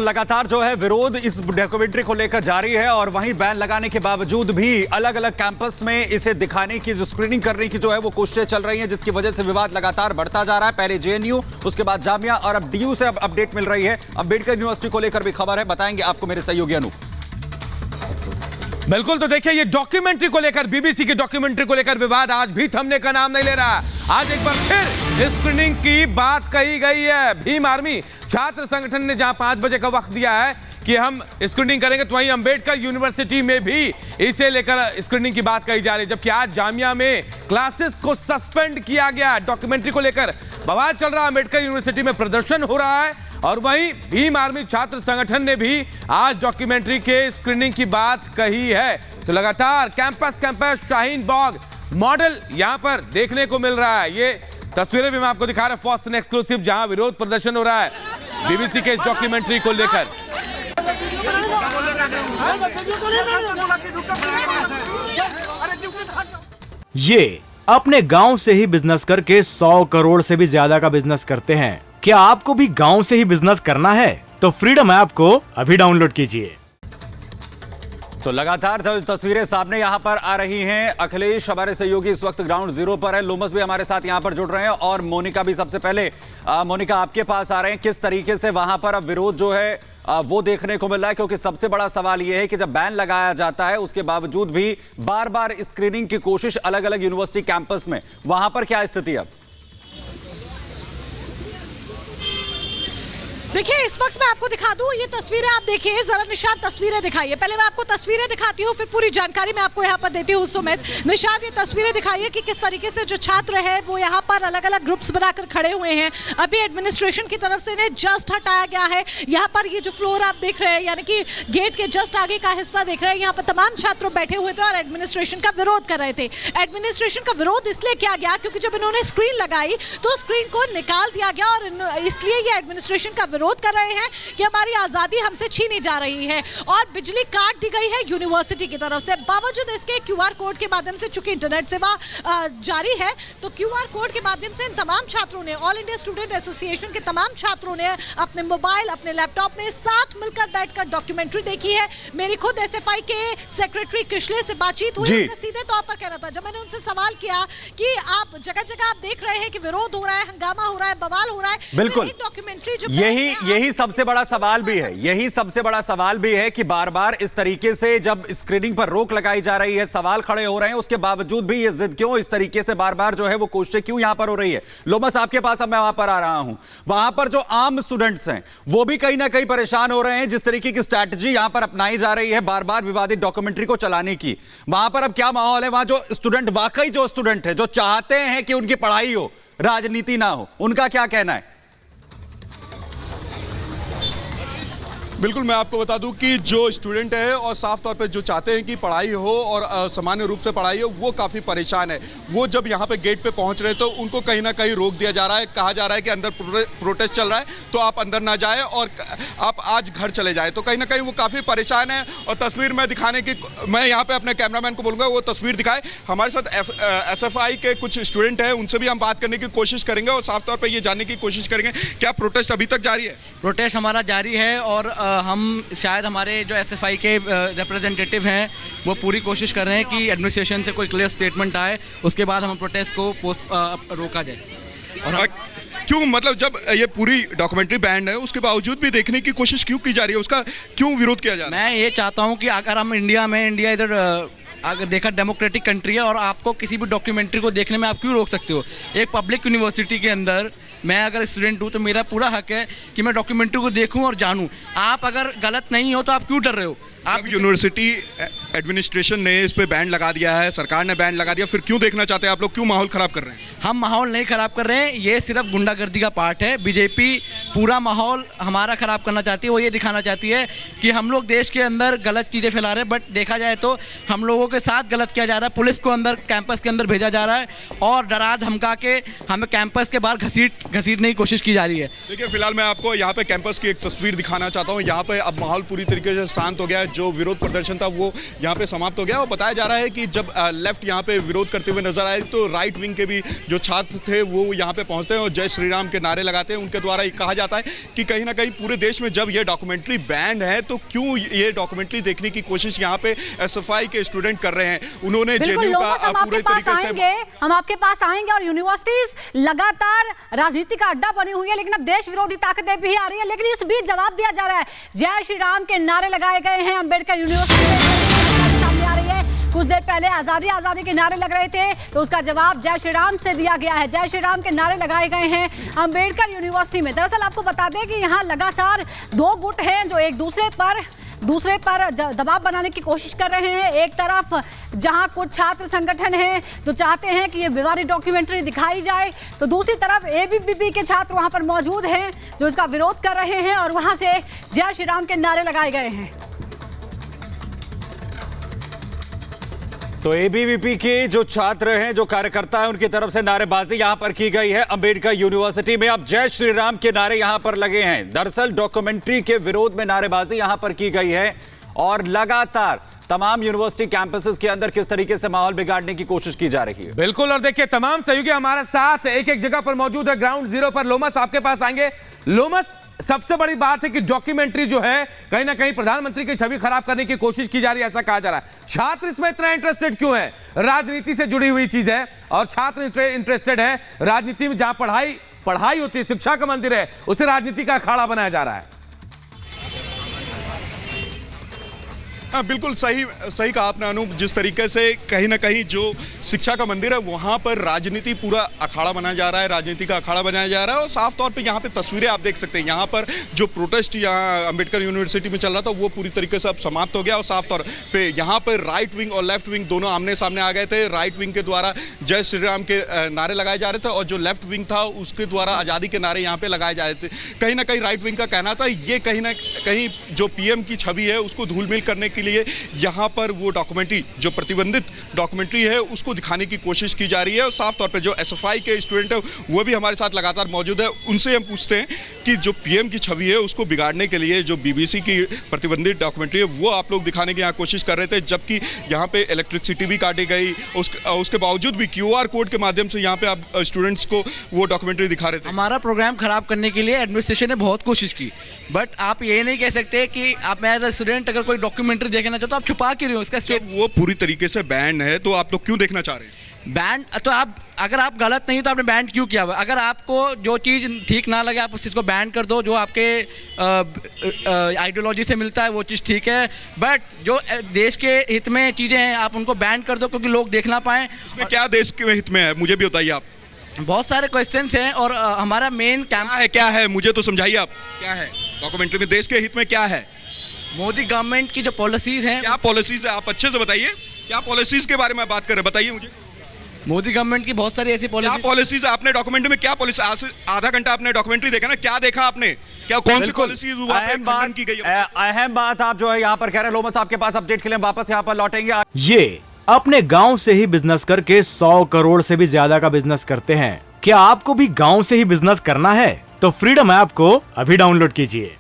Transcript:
लगातार जो है विरोध इस डॉक्यूमेंट्री को लेकर जारी है और वहीं बैन लगाने के बावजूद भी अलग अलग कैंपस में इसे दिखाने की जो स्क्रीनिंग करने की जो है वो कोशिशें चल रही हैं, जिसकी वजह से विवाद लगातार बढ़ता जा रहा है। पहले जेएनयू, उसके बाद जामिया और अब डीयू से अब अपडेट मिल रही है। अम्बेडकर यूनिवर्सिटी को लेकर भी खबर है, बताएंगे आपको मेरे सहयोगी अनु। बिल्कुल, तो देखिए ये डॉक्यूमेंट्री को लेकर, बीबीसी की डॉक्यूमेंट्री को लेकर विवाद आज भी थमने का नाम नहीं ले रहा। आज एक बार फिर स्क्रीनिंग की बात कही गई है। भीम आर्मी छात्र संगठन ने जहां 5 बजे का वक्त दिया है कि हम स्क्रीनिंग करेंगे, तो वहीं अंबेडकर यूनिवर्सिटी में भी इसे लेकर स्क्रीनिंग की बात कही जा रही है। जबकि आज जामिया में क्लासेस को सस्पेंड किया गया। डॉक्यूमेंट्री को लेकर बवाल चल रहा है, अंबेडकर यूनिवर्सिटी में प्रदर्शन हो रहा है और वहीं भीम आर्मी छात्र संगठन ने भी आज डॉक्यूमेंट्री के स्क्रीनिंग की बात कही है। तो लगातार कैंपस शाहीन बाग मॉडल यहां पर देखने को मिल रहा है। ये तस्वीरें भी मैं आपको दिखा रहा हूं फर्स्ट एंड एक्सक्लूसिव, जहां विरोध प्रदर्शन हो रहा है बीबीसी के इस डॉक्यूमेंट्री को लेकर। ये अपने गांव से ही बिजनेस करके 100 करोड़ से भी ज्यादा का बिजनेस करते हैं। क्या आपको भी गांव से ही बिजनेस करना है? तो फ्रीडम ऐप को अभी डाउनलोड कीजिए। तो लगातार तस्वीरें सामने यहां पर आ रही हैं। अखिलेश हमारे सहयोगी इस वक्त ग्राउंड जीरो पर है, लोमस भी हमारे साथ यहां पर जुड़ रहे हैं और मोनिका भी। सबसे पहले मोनिका, आपके पास आ रहे हैं, किस तरीके से वहां पर अब विरोध जो है वो देखने को मिल रहा है? क्योंकि सबसे बड़ा सवाल यह है कि जब बैन लगाया जाता है उसके बावजूद भी बार बार स्क्रीनिंग की कोशिश अलग अलग यूनिवर्सिटी कैंपस में, वहां पर क्या स्थिति है अब? देखिए, इस वक्त मैं आपको दिखा दूं, ये तस्वीरें आप देखिए, जरा निशान तस्वीरें दिखाइए। पहले मैं आपको तस्वीरें दिखाती हूँ, फिर पूरी जानकारी मैं आपको यहाँ पर देती हूँ। सुमित, निशान ये तस्वीरें दिखाइए कि किस तरीके से जो छात्र है वो यहाँ पर अलग अलग ग्रुप्स बनाकर खड़े हुए हैं। अभी एडमिनिस्ट्रेशन की तरफ से इन्हें जस्ट हटाया गया है। यहाँ पर ये जो फ्लोर आप देख रहे हैं, यानी कि गेट के जस्ट आगे का हिस्सा देख रहे हैं, यहाँ पर तमाम छात्र बैठे हुए थे और एडमिनिस्ट्रेशन का विरोध कर रहे थे। एडमिनिस्ट्रेशन का विरोध इसलिए किया गया क्योंकि जब इन्होंने स्क्रीन लगाई तो स्क्रीन को निकाल दिया गया और इसलिए ये एडमिनिस्ट्रेशन का विरोध कर रहे हैं कि हमारी आजादी हमसे छीनी जा रही है और बिजली काट दी गई है यूनिवर्सिटी की तरफ से। बावजूद इसके क्यूआर कोड के माध्यम से, चूंकि इंटरनेट सेवा जारी है, तो क्यूआर कोड के माध्यम से इन तमाम छात्रों ने, ऑल इंडिया स्टूडेंट एसोसिएशन के तमाम छात्रों ने अपने मोबाइल, अपने लैपटॉप में साथ मिलकर बैठकर डॉक्यूमेंट्री देखी है। मेरी खुद एसएफआई के सेक्रेटरी कृष्ले से बातचीत हुई, उन्होंने सीधे तौर पर कहना था, जब मैंने उनसे सवाल किया कि आप जगह जगह आप देख रहे हैं कि विरोध हो रहा है, हंगामा हो रहा है, बवाल हो रहा है, बिल्कुल डॉक्यूमेंट्री जो यही सबसे बड़ा सवाल भी है, यही सबसे बड़ा सवाल भी है कि बार बार इस तरीके से जब स्क्रीनिंग पर रोक लगाई जा रही है, सवाल खड़े हो रहे हैं, उसके बावजूद भी ये जिद क्यों, इस तरीके से बार बार जो है वो कोशिशें क्यों यहां पर हो रही है? लोमस, आपके पास अब मैं वहां पर आ रहा हूं, वहां पर जो आम स्टूडेंट्स हैं वो भी कहीं ना कहीं परेशान हो रहे हैं जिस तरीके की स्ट्रैटेजी यहां पर अपनाई जा रही है बार बार विवादित डॉक्यूमेंट्री को चलाने की। वहां पर अब क्या माहौल है? वहां जो स्टूडेंट, वाकई जो स्टूडेंट है, जो चाहते हैं कि उनकी पढ़ाई हो, राजनीति ना हो, उनका क्या कहना है? बिल्कुल, मैं आपको बता दूं कि जो स्टूडेंट है और साफ तौर पे जो चाहते हैं कि पढ़ाई हो और सामान्य रूप से पढ़ाई हो, वो काफ़ी परेशान है। वो जब यहाँ पे गेट पे पहुँच रहे हैं तो उनको कहीं ना कहीं रोक दिया जा रहा है, कहा जा रहा है कि अंदर प्रोटेस्ट चल रहा है तो आप अंदर ना जाएं और आप आज घर चले जाएं। तो कहीं ना कहीं वो काफ़ी परेशान है और तस्वीर में दिखाने की, मैं यहाँ पर अपने कैमरामैन को बोलूँगा वो तस्वीर दिखाए। हमारे साथ SFI के कुछ स्टूडेंट हैं, उनसे भी हम बात करने की कोशिश करेंगे और साफ तौर पर ये जानने की कोशिश करेंगे क्या प्रोटेस्ट अभी तक जारी है? प्रोटेस्ट हमारा जारी है और हम शायद हमारे जो SFI के रिप्रेजेंटेटिव हैं वो पूरी कोशिश कर रहे हैं कि एडमिनिस्ट्रेशन से कोई क्लियर स्टेटमेंट आए, उसके बाद हम प्रोटेस्ट को रोका जाए। और क्यों, मतलब जब ये पूरी डॉक्यूमेंट्री बैंड है उसके बावजूद भी देखने की कोशिश क्यों की जा रही है? उसका क्यों विरोध किया जा रहा है? मैं ये चाहता हूँ कि अगर हम इंडिया इधर अगर देखा डेमोक्रेटिक कंट्री है और आपको किसी भी डॉक्यूमेंट्री को देखने में आप क्यों रोक सकते हो? एक पब्लिक यूनिवर्सिटी के अंदर मैं अगर स्टूडेंट हूँ तो मेरा पूरा हक है कि मैं डॉक्यूमेंट्री को देखूँ और जानूँ। आप अगर गलत नहीं हो तो आप क्यों डर रहे हो? आप यूनिवर्सिटी एडमिनिस्ट्रेशन ने इस पे बैन लगा दिया है, सरकार ने बैन लगा दिया, फिर क्यों देखना चाहते हैं आप लोग? क्यों माहौल खराब कर रहे हैं? हम माहौल नहीं खराब कर रहे हैं, ये सिर्फ गुंडागर्दी का पार्ट है। बीजेपी पूरा माहौल हमारा खराब करना चाहती है। वो ये दिखाना चाहती है कि हम लोग देश के अंदर गलत चीज़ें फैला रहे हैं, बट देखा जाए तो हम लोगों के साथ गलत किया जा रहा है। पुलिस को अंदर कैंपस के अंदर भेजा जा रहा है और डरा धमका के हमें कैंपस के बाहर घसीटने की कोशिश की जा रही है। देखिए, फिलहाल मैं आपको यहाँ पे कैंपस की एक तस्वीर दिखाना चाहता हूँ। यहाँ पे अब माहौल पूरी तरीके से शांत हो गया है। जो विरोध प्रदर्शन था वो यहाँ पे समाप्त हो गया। और बताया जा रहा है कि जब लेफ्ट यहाँ पे विरोध करते हुए नजर आए तो राइट विंग के भी जो छात्र थे वो यहाँ पे पहुंचते हैं और जय श्री राम के नारे लगाते हैं। उनके द्वारा कहा जाता है कि कहीं ना कहीं पूरे देश में जब ये डॉक्यूमेंट्री बैंड है तो क्यों ये डॉक्यूमेंट्री देखने की कोशिश यहाँ पे एसएफआई के स्टूडेंट कर रहे हैं। उन्होंने जेएनयू का पूरे तरीके से हम आपके पास आएंगे और यूनिवर्सिटीज लगातार राजनीति का अड्डा बनी हुई है, लेकिन अब देश विरोधी ताकतें भी आ रही है। लेकिन इस बीच जवाब दिया जा रहा है, जय श्री राम के नारे लगाए गए हैं। अंबेडकर यूनिवर्सिटी में सामने आ रही है, कुछ देर पहले आजादी आजादी के नारे लग रहे थे तो उसका जवाब जय श्री राम से दिया गया है। जय श्री राम के नारे लगाए गए हैं अंबेडकर यूनिवर्सिटी में। दरअसल आपको बता दें कि यहाँ लगातार दो गुट हैं जो एक दूसरे पर दबाव बनाने की कोशिश कर रहे हैं। एक तरफ जहां कुछ छात्र संगठन हैं जो चाहते हैं कि ये विवादित डॉक्यूमेंट्री दिखाई जाए, तो दूसरी तरफ एबीवीपी के छात्र वहां पर मौजूद हैं जो इसका विरोध कर रहे हैं और वहां से जय श्री राम के नारे लगाए गए हैं। तो एबीवीपी के जो छात्र हैं, जो कार्यकर्ता हैं, उनकी तरफ से नारेबाजी यहां पर की गई है अंबेडकर यूनिवर्सिटी में। अब जय श्री राम के नारे यहां पर लगे हैं। दरअसल डॉक्यूमेंट्री के विरोध में नारेबाजी यहां पर की गई है और लगातार तमाम यूनिवर्सिटी कैंपसेस के अंदर किस तरीके से माहौल बिगाड़ने की कोशिश की जा रही है। बिल्कुल, और देखिए तमाम सहयोगी हमारे साथ एक एक जगह पर मौजूद है। ग्राउंड जीरो पर लोमस आपके पास आएंगे। लोमस, सबसे बड़ी बात है कि डॉक्यूमेंट्री जो है कहीं ना कहीं प्रधानमंत्री की छवि खराब करने की कोशिश की जा रही है, ऐसा कहा जा रहा है। छात्र इसमें इतना इंटरेस्टेड क्यों है? राजनीति से जुड़ी हुई चीज है और छात्र इंटरेस्टेड है राजनीति में। जहां पढ़ाई होती है, शिक्षा का मंदिर है, उसे राजनीति का अखाड़ा बनाया जा रहा है। हाँ, बिल्कुल सही कहा आपने अनूप। जिस तरीके से कहीं ना कहीं जो शिक्षा का मंदिर है वहाँ पर राजनीति पूरा अखाड़ा बनाया जा रहा है, राजनीति का अखाड़ा बनाया जा रहा है। और साफ तौर पे यहाँ पे तस्वीरें आप देख सकते हैं। यहाँ पर जो प्रोटेस्ट यहाँ अंबेडकर यूनिवर्सिटी में चल रहा था वो पूरी तरीके से अब समाप्त हो गया। और साफ तौर पे यहाँ पर राइट विंग और लेफ्ट विंग दोनों आमने सामने आ गए थे। राइट विंग के द्वारा जय श्री राम के नारे लगाए जा रहे थे और जो लेफ्ट विंग था उसके द्वारा आज़ादी के नारे यहाँ पे लगाए जा रहे थे। कहीं ना कहीं राइट विंग का कहना था ये कहीं ना कहीं जो पीएम की छवि है उसको धूलमिल करने के लिए यहाँ पर वो डॉक्यूमेंट्री, जो प्रतिबंधित डॉक्यूमेंट्री है, उसको दिखाने की कोशिश की जा रही है। और साफ तौर पे जो एसएफआई के स्टूडेंट है वो भी हमारे साथ लगातार मौजूद है। उनसे हम पूछते हैं कि जो पीएम की छवि है उसको बिगाड़ने के लिए जो बीबीसी की प्रतिबंधित डॉक्यूमेंट्री है वो आप लोग दिखाने की यहाँ कोशिश कर रहे थे, जबकि यहाँ पे इलेक्ट्रिसिटी भी काटी गई। उसके बावजूद भी क्यूआर कोड के माध्यम से यहाँ पे आप स्टूडेंट्स को वो डॉक्यूमेंट्री दिखा रहे थे। हमारा प्रोग्राम खराब करने के लिए एडमिनिस्ट्रेशन ने बहुत कोशिश की, बट आप ये नहीं कह सकते कि आप एज अ स्टूडेंट अगर कोई डॉक्यूमेंट्री देखना चाहते तो आप छुपा क्यों रहे हो? इसका स्टेट वो पूरी तरीके से बैन है तो आप लोग क्यों देखना चाह रहे हैं? बैंड तो आप अगर आप गलत नहीं तो आपने बैंड क्यों किया हुआ? अगर आपको जो चीज़ ठीक ना लगे आप उस चीज़ को बैन कर दो। जो आपके आइडियोलॉजी से मिलता है वो चीज़ ठीक है, बट जो देश के हित में चीज़ें हैं आप उनको बैन कर दो क्योंकि लोग देख ना पाएँ। इसमें क्या देश के हित में है मुझे भी बताइए आप। बहुत सारे क्वेश्चंस हैं और हमारा मेन क्या है मुझे तो समझाइए आप। क्या है डॉक्यूमेंट्री में देश के हित में क्या है? मोदी गवर्नमेंट की जो पॉलिसीज हैं। क्या पॉलिसीज है आप अच्छे से बताइए। क्या पॉलिसीज के बारे में बात कर रहे हैं बताइए मुझे। मोदी गवर्नमेंट की बहुत सारी ऐसी पॉलिसीज है। आपने डॉक्यूमेंट्री में क्या पॉलिसी, आधा घंटा आपने डॉक्यूमेंट्री देखा ना, क्या देखा आपने? क्या कौन सी पॉलिसीज की गई? अहम बात आप जो है यहाँ पर कह रहे हैं। लोमस आपके पास अपडेट के लिए वापस यहाँ पर लौटेंगे। ये अपने गांव से ही बिजनेस करके 100 करोड़ से भी ज्यादा का बिजनेस करते हैं। क्या आपको भी गांव से ही बिजनेस करना है? तो फ्रीडम ऐप को अभी डाउनलोड कीजिए।